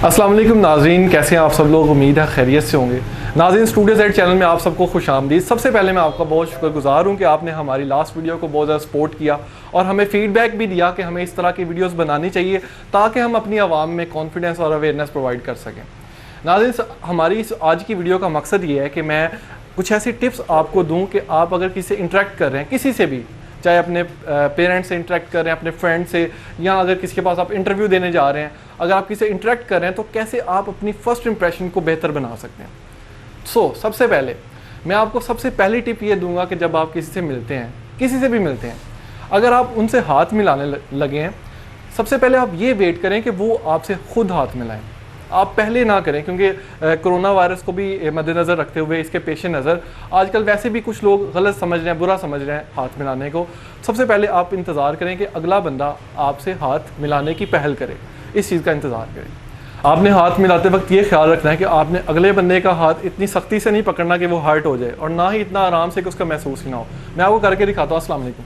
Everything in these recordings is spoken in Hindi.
अस्सलाम वालेकुम नाज़रीन, कैसे हैं आप सब लोग। उम्मीद है खैरियत से होंगे। नाज़रीन, स्टूडियो ज़ेड चैनल में आप सबको खुशामदीद। सबसे पहले मैं आपका बहुत शुक्रगुजार हूं कि आपने हमारी लास्ट वीडियो को बहुत ज़्यादा सपोर्ट किया और हमें फ़ीडबैक भी दिया कि हमें इस तरह की वीडियोस बनानी चाहिए ताकि हम अपनी आवाम में कॉन्फिडेंस और अवेयरनेस प्रोवाइड कर सकें। नाज़रीन, हमारी इस आज की वीडियो का मकसद ये है कि मैं कुछ ऐसी टिप्स आपको दूँ कि आप अगर किसी से इंटरेक्ट कर रहे हैं, किसी से भी, चाहे अपने पेरेंट्स से इंटरेक्ट कर रहे हैं, अपने फ्रेंड से, या अगर किसी के पास आप इंटरव्यू देने जा रहे हैं, अगर आप किसी से इंटरेक्ट कर रहे हैं तो कैसे आप अपनी फ़र्स्ट इंप्रेशन को बेहतर बना सकते हैं। सबसे पहले मैं आपको सबसे पहली टिप ये दूंगा कि जब आप किसी से मिलते हैं, किसी से भी मिलते हैं, अगर आप उनसे हाथ मिलाने लगे हैं, सबसे पहले आप ये वेट करें कि वो आपसे खुद हाथ मिलाएं। आप पहले ना करें, क्योंकि कोरोना वायरस को भी मद्देनज़र रखते हुए, इसके पेश नज़र आजकल वैसे भी कुछ लोग गलत समझ रहे हैं, बुरा समझ रहे हैं हाथ मिलाने को। सबसे पहले आप इंतज़ार करें कि अगला बंदा आपसे हाथ मिलाने की पहल करे, इस चीज़ का इंतज़ार करें। आपने हाथ मिलाते वक्त ये ख्याल रखना है कि आपने अगले बंदे का हाथ इतनी सख्ती से नहीं पकड़ना कि वो हर्ट हो जाए, और ना ही इतना आराम से कि उसका महसूस ही ना हो। मैं आपको करके दिखाता हूँ। अस्सलाम वालेकुम।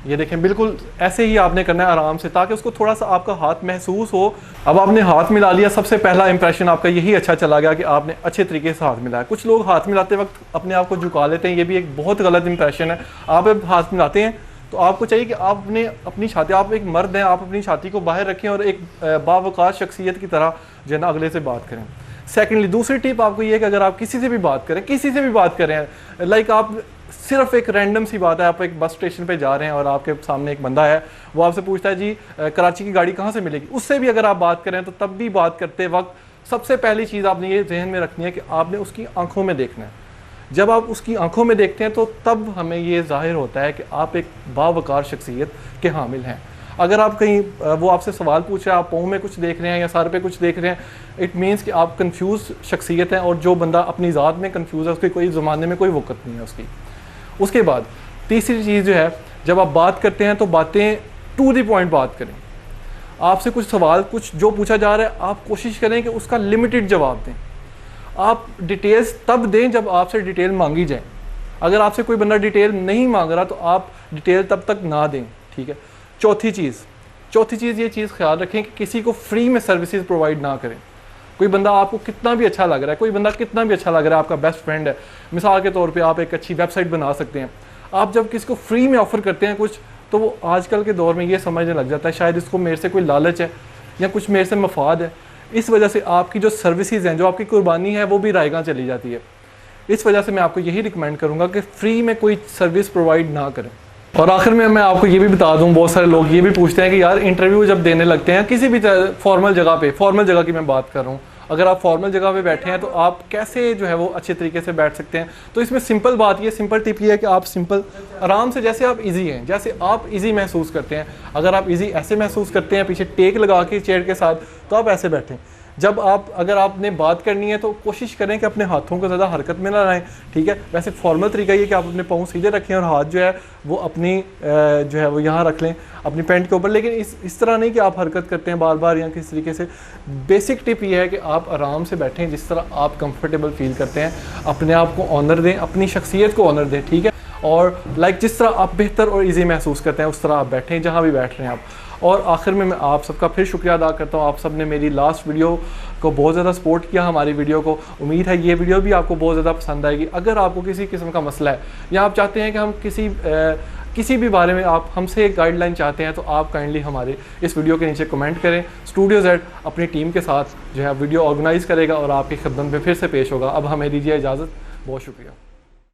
ये देखें, बिल्कुल ऐसे ही आपने करना है आराम से, ताकि उसको थोड़ा सा आपका हाथ महसूस हो। अब आपने हाथ मिला लिया, सबसे पहला इंप्रेशन आपका यही अच्छा चला गया कि आपने अच्छे तरीके से हाथ मिलाया। कुछ लोग हाथ मिलाते वक्त अपने आप को झुका लेते हैं, ये भी एक बहुत गलत इंप्रेशन है। आप जब हाथ मिलाते हैं तो आपको चाहिए कि आपने अपनी छाती, आप एक मर्द हैं, आप अपनी छाती को बाहर रखें और एक बावकार शख्सियत की तरह जो है ना अगले से बात करें। सेकेंडली, दूसरी टिप आपको ये है कि अगर आप किसी से भी बात करें, किसी से भी बात करें, लाइक आप सिर्फ एक रैंडम सी बात है, आप एक बस स्टेशन पे जा रहे हैं और आपके सामने एक बंदा है, वो आपसे पूछता है जी कराची की गाड़ी कहाँ से मिलेगी, उससे भी अगर आप बात करें तो तब भी बात करते वक्त सबसे पहली चीज़ आपने ये जहन में रखनी है कि आपने उसकी आंखों में देखना है। जब आप उसकी आंखों में देखते हैं तो तब हमें ये जाहिर होता है कि आप एक बावकार शख्सियत के हामिल हैं। अगर आप कहीं वो आपसे सवाल पूछ रहे हैं, आप पाँव में कुछ देख रहे हैं या सर पे कुछ देख रहे हैं, इट मीन्स कि आप कंफ्यूज शख्सियत हैं, और जो बंदा अपनी ज़ात में कंफ्यूज है उसकी कोई ज़माने में कोई वक़्त नहीं है उसकी। उसके बाद तीसरी चीज़ जो है, जब आप बात करते हैं तो बातें टू द पॉइंट बात करें। आपसे कुछ सवाल, कुछ जो पूछा जा रहा है, आप कोशिश करें कि उसका लिमिटेड जवाब दें। आप डिटेल्स तब दें जब आपसे डिटेल मांगी जाए। अगर आपसे कोई बंदा डिटेल नहीं मांग रहा तो आप डिटेल तब तक ना दें, ठीक है। चौथी चीज़ ये चीज़ ख्याल रखें कि किसी को फ्री में सर्विसेज प्रोवाइड ना करें। कोई बंदा आपको कितना भी अच्छा लग रहा है, कोई बंदा कितना भी अच्छा लग रहा है, आपका बेस्ट फ्रेंड है, मिसाल के तौर पे आप एक अच्छी वेबसाइट बना सकते हैं, आप जब किसी को फ्री में ऑफ़र करते हैं कुछ, तो वो आजकल के दौर में ये समझने लग जाता है शायद इसको मेरे से कोई लालच है या कुछ मेरे से मफाद है। इस वजह से आपकी जो सर्विसेज हैं, जो आपकी कुर्बानी है, वो भी रायगा चली जाती है। इस वजह से मैं आपको यही रिकमेंड करूँगा कि फ्री में कोई सर्विस प्रोवाइड ना करें। और आखिर में मैं आपको ये भी बता दूं, बहुत सारे लोग ये भी पूछते हैं कि यार इंटरव्यू जब देने लगते हैं किसी भी फॉर्मल जगह की मैं बात कर रहा हूँ, अगर आप फॉर्मल जगह पे बैठे हैं तो आप कैसे जो है वो अच्छे तरीके से बैठ सकते हैं। तो इसमें सिंपल टिप ये है कि आप सिंपल आराम से, जैसे आप इजी हैं, जैसे आप इजी महसूस करते हैं, अगर आप इजी ऐसे महसूस करते हैं पीछे टेक लगा के चेयर के साथ, तो आप ऐसे बैठें। अगर आपने बात करनी है तो कोशिश करें कि अपने हाथों को ज़्यादा हरकत में ना लाएं, ठीक है। वैसे फॉर्मल तरीका ये कि आप अपने पाँव सीधे रखें और हाथ जो है वो अपनी जो है वो यहाँ रख लें अपनी पैंट के ऊपर, लेकिन इस तरह नहीं कि आप हरकत करते हैं बार बार या किस तरीके से। बेसिक टिप ये है कि आप आराम से बैठें, जिस तरह आप कंफर्टेबल फील करते हैं, अपने आप को ऑनर दें, अपनी शख्सियत को ऑनर दें, ठीक है। और जिस तरह आप बेहतर और ईजी महसूस करते हैं उस तरह आप बैठें जहाँ भी बैठ रहे हैं आप। और आखिर में मैं आप सबका फिर शुक्रिया अदा करता हूँ। आप सब ने मेरी लास्ट वीडियो को बहुत ज़्यादा सपोर्ट किया, हमारी वीडियो को। उम्मीद है ये वीडियो भी आपको बहुत ज़्यादा पसंद आएगी। अगर आपको किसी किस्म का मसला है या आप चाहते हैं कि हम किसी भी बारे में आप हमसे एक गाइडलाइन चाहते हैं, तो आप काइंडली हमारे इस वीडियो के नीचे कमेंट करें। स्टूडियो ज़ेड अपनी टीम के साथ जो है वीडियो ऑर्गेनाइज़ करेगा और आपकी खिदमत में फिर से पेश होगा। अब हमें दीजिए इजाज़त। बहुत शुक्रिया।